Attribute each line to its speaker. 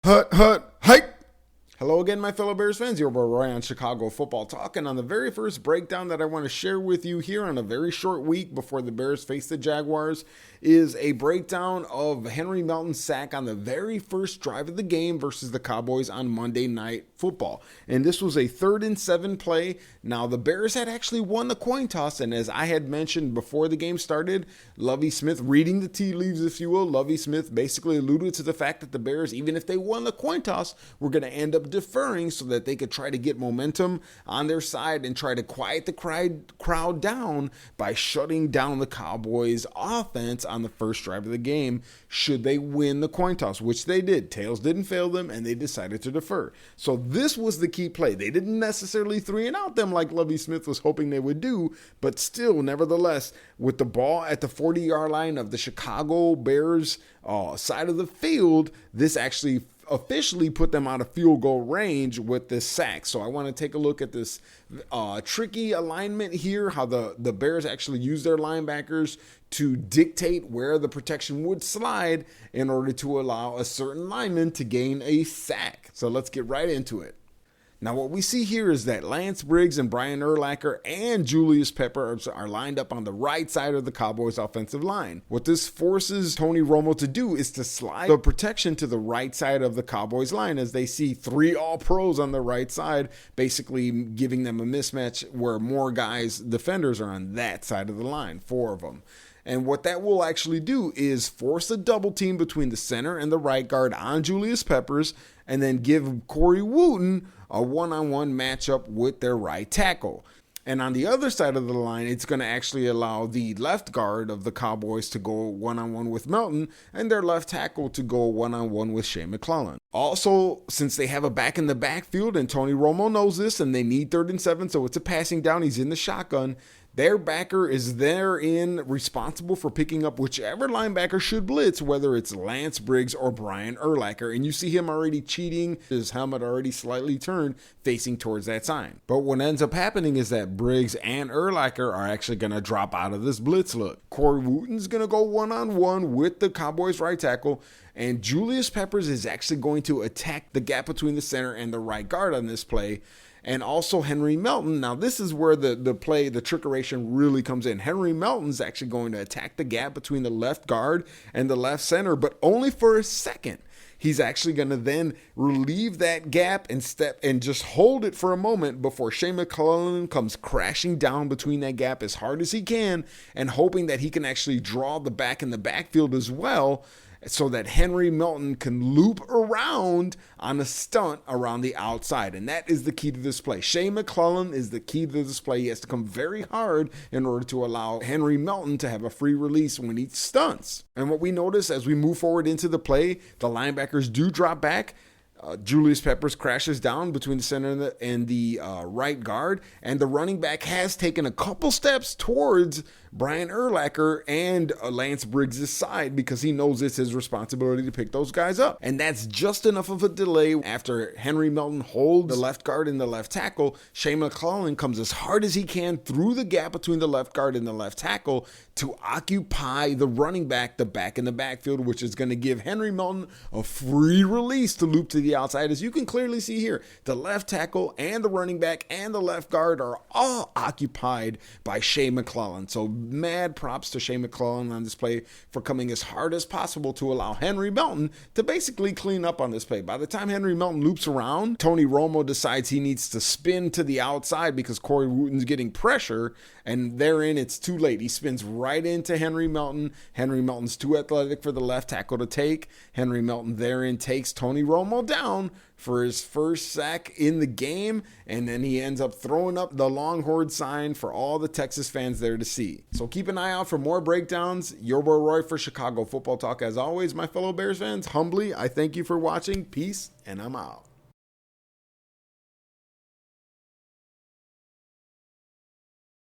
Speaker 1: Hut, hut, hike. Hello again, my fellow Bears fans. Your boy Roy on Chicago Football Talk. And on the very first breakdown that I want to share with you here on a very short week before the Bears face the Jaguars is a breakdown of Henry Melton's sack on the very first drive of the game versus the Cowboys on Monday Night Football. And this was a 3rd and 7 play. Now, the Bears had actually won the coin toss. And as I had mentioned before the game started, Lovie Smith, reading the tea leaves, if you will, Lovie Smith basically alluded to the fact that the Bears, even if they won the coin toss, were going to end up deferring so that they could try to get momentum on their side and try to quiet the crowd down by shutting down the Cowboys offense on the first drive of the game should they win the coin toss, which they did. Tails didn't fail them and they decided to defer. So this was the key play. They didn't necessarily 3-and-out them like Lovie Smith was hoping they would do, but still, nevertheless, with the ball at the 40-yard line of the Chicago Bears side of the field, this actually officially put them out of field goal range with this sack. So I want to take a look at this tricky alignment here, how the Bears actually use their linebackers to dictate where the protection would slide in order to allow a certain lineman to gain a sack. So let's get right into it. Now, what we see here is that Lance Briggs and Brian Urlacher and Julius Peppers are lined up on the right side of the Cowboys offensive line. What this forces Tony Romo to do is to slide the protection to the right side of the Cowboys line as they see 3 all-pros on the right side, basically giving them a mismatch where more guys, defenders, are on that side of the line, 4 of them. And what that will actually do is force a double team between the center and the right guard on Julius Peppers and then give Corey Wooten a one-on-one matchup with their right tackle. And on the other side of the line, it's going to actually allow the left guard of the Cowboys to go one-on-one with Melton and their left tackle to go one-on-one with Shea McClellan. Also, since they have a back in the backfield, and Tony Romo knows this, and they need 3rd and 7, so it's a passing down, he's in the shotgun, their backer is therein responsible for picking up whichever linebacker should blitz, whether it's Lance Briggs or Brian Urlacher. And you see him already cheating, his helmet already slightly turned, facing towards that sign. But what ends up happening is that Briggs and Urlacher are actually going to drop out of this blitz look. Corey Wooten's going to go one-on-one with the Cowboys right tackle, and Julius Peppers is actually going to attack the gap between the center and the right guard on this play. And also Henry Melton. Now, this is where the trickeration really comes in. Henry Melton's actually going to attack the gap between the left guard and the left center, but only for a second. He's actually going to then relieve that gap and step and just hold it for a moment before Shea McClellan comes crashing down between that gap as hard as he can and hoping that he can actually draw the back in the backfield as well, so that Henry Melton can loop around on a stunt around the outside. And that is the key to this play. Shea McClellan is the key to this play. He has to come very hard in order to allow Henry Melton to have a free release when he stunts. And what we notice as we move forward into the play, the linebackers do drop back. Julius Peppers crashes down between the center and the right guard, and the running back has taken a couple steps towards Brian Urlacher and Lance Briggs' side because he knows it's his responsibility to pick those guys up. And that's just enough of a delay. After Henry Melton holds the left guard and the left tackle, Shea McClellan comes as hard as he can through the gap between the left guard and the left tackle to occupy the running back, the back in the backfield, which is going to give Henry Melton a free release to loop to the outside. As you can clearly see here, the left tackle and the running back and the left guard are all occupied by Shea McClellan. So mad props to Shea McClellan on this play for coming as hard as possible to allow Henry Melton to basically clean up on this play. By the time Henry Melton loops around, Tony Romo decides he needs to spin to the outside because Corey Wooten's getting pressure, and therein it's too late. He spins right into Henry Melton. Henry Melton's too athletic for the left tackle to take. Henry Melton therein takes Tony Romo down for his first sack in the game, and then he ends up throwing up the Longhorn sign for all the Texas fans there to see. So keep an eye out for more breakdowns. Your boy Roy for Chicago Football Talk. As always, my fellow Bears fans, humbly, I thank you for watching. Peace, and I'm out.